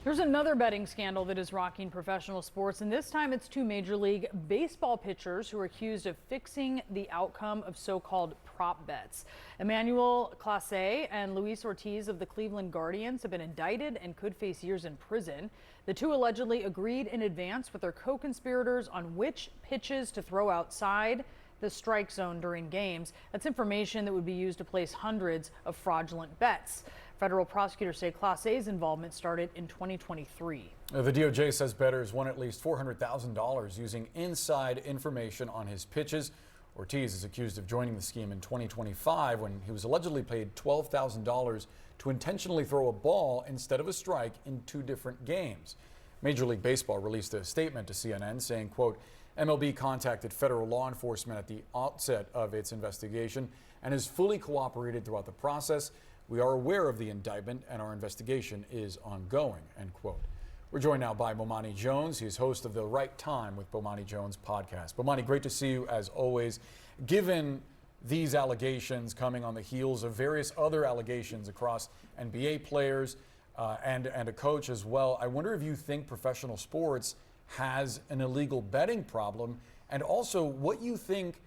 There's another betting scandal that is rocking professional sports, and this time it's two Major League Baseball pitchers who are accused of fixing the outcome of so-called prop bets. Emmanuel, Clase, and Luis Ortiz of the Cleveland Guardians have been indicted and could face years in prison. The two allegedly agreed in advance with their co-conspirators on which pitches to throw outside the strike zone during games. That's information that would be used to place hundreds of fraudulent bets. Federal prosecutors say Clase's involvement started in 2023. The DOJ says bettors won at least $400,000 using inside information on his pitches. Ortiz is accused of joining the scheme in 2025 when he was allegedly paid $12,000 to intentionally throw a ball instead of a strike in two different games. Major League Baseball released a statement to CNN saying, quote, MLB contacted federal law enforcement at the outset of its investigation and has fully cooperated throughout the process. We are aware of the indictment and our investigation is ongoing, end quote. We're joined now by Bomani Jones. He is host of the Right Time with Bomani Jones podcast. Bomani, great to see you as always. Given these allegations coming on the heels of various other allegations across NBA players and a coach as well, I wonder if you think professional sports has an illegal betting problem, and also what you think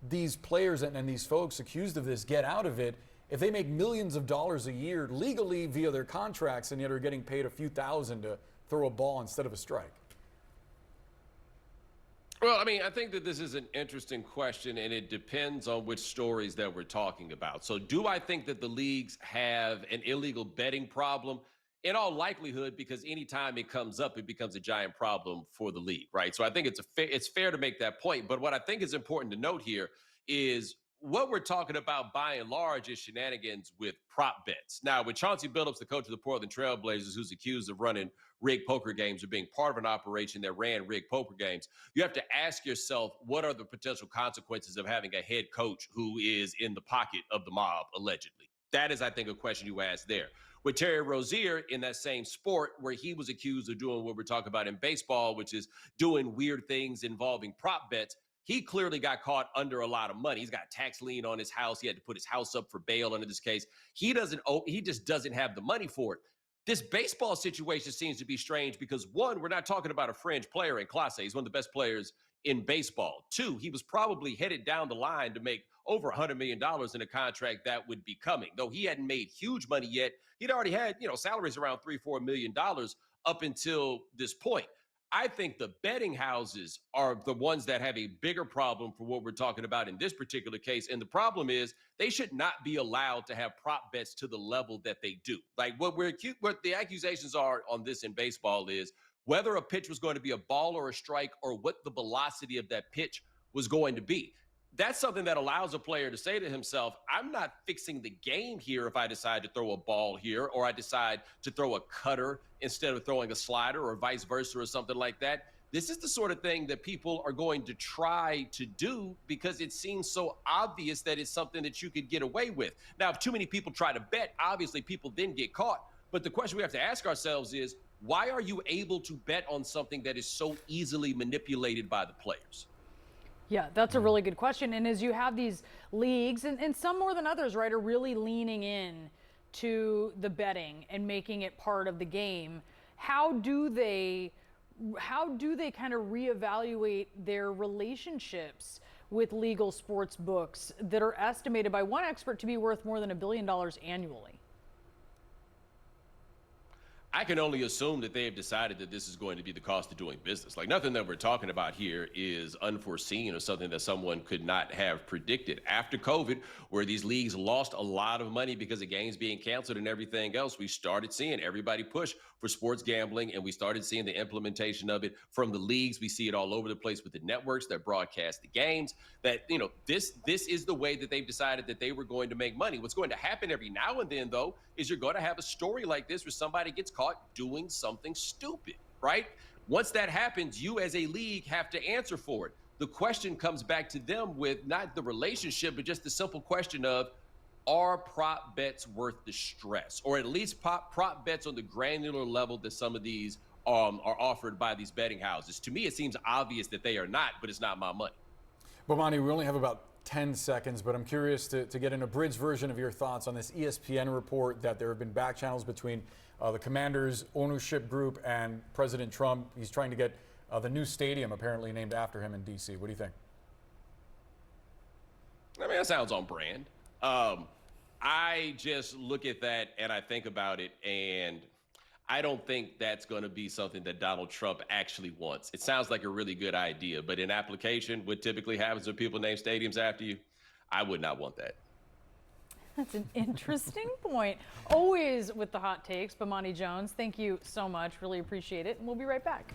these players and these folks accused of this get out of it if they make millions of dollars a year legally via their contracts and yet are getting paid a few thousand to throw a ball instead of a strike. Well, I mean, I think that this is an interesting question, and it depends on which stories that we're talking about. So do I think that the leagues have an illegal betting problem? In all likelihood, because anytime it comes up, it becomes a giant problem for the league, right? So I think it's fair to make that point. But what I think is important to note here is what we're talking about by and large is shenanigans with prop bets. Now, with Chauncey Billups, the coach of the Portland Trailblazers, who's accused of running rigged poker games or being part of an operation that ran rigged poker games, you have to ask yourself, what are the potential consequences of having a head coach who is in the pocket of the mob, allegedly? That is, I think, a question you ask there. With Terry Rozier in that same sport where he was accused of doing what we're talking about in baseball, which is doing weird things involving prop bets, he clearly got caught under a lot of money. He's got a tax lien on his house. He had to put his house up for bail under this case. He just doesn't have the money for it. This baseball situation seems to be strange because, one, we're not talking about a fringe player in Clase. He's one of the best players in baseball. Two, he was probably headed down the line to make over $100 million in a contract that would be coming. Though he hadn't made huge money yet, he'd already had, salaries around $3-4 million up until this point. I think the betting houses are the ones that have a bigger problem for what we're talking about in this particular case. And the problem is they should not be allowed to have prop bets to the level that they do. Like what the accusations are on this in baseball is whether a pitch was going to be a ball or a strike or what the velocity of that pitch was going to be. That's something that allows a player to say to himself, I'm not fixing the game here if I decide to throw a ball here or I decide to throw a cutter instead of throwing a slider or vice versa or something like that. This is the sort of thing that people are going to try to do because it seems so obvious that it's something that you could get away with. Now, if too many people try to bet, obviously people then get caught. But the question we have to ask ourselves is, why are you able to bet on something that is so easily manipulated by the players? Yeah, that's a really good question. And as you have these leagues, and some more than others, right, are really leaning in to the betting and making it part of the game, how do they kind of reevaluate their relationships with legal sports books that are estimated by one expert to be worth more than $1 billion annually? I can only assume that they have decided that this is going to be the cost of doing business. Like nothing that we're talking about here is unforeseen or something that someone could not have predicted. After COVID, where these leagues lost a lot of money because of games being canceled and everything else, we started seeing everybody push for sports gambling, and we started seeing the implementation of it from the leagues. We see it all over the place with the networks that broadcast the games. That, this is the way that they've decided that they were going to make money. What's going to happen every now and then, though, is you're going to have a story like this where somebody gets caught doing something stupid, right? Once that happens, you as a league have to answer for it. The question comes back to them with not the relationship, but just the simple question of, are prop bets worth the stress? Or at least prop bets on the granular level that some of these are offered by these betting houses. To me, it seems obvious that they are not, but it's not my money. Bomani, we only have about 10 seconds, but I'm curious to get an abridged version of your thoughts on this ESPN report that there have been back channels between the Commanders ownership group and President Trump. He's trying to get the new stadium apparently named after him in D.C. What do you think? I mean, that sounds on brand. I just look at that and I think about it, and I don't think that's going to be something that Donald Trump actually wants. It sounds like a really good idea, but in application, what typically happens when people name stadiums after you, I would not want that. That's an interesting point. Always with the hot takes, Bomani Jones, thank you so much. Really appreciate it. And we'll be right back.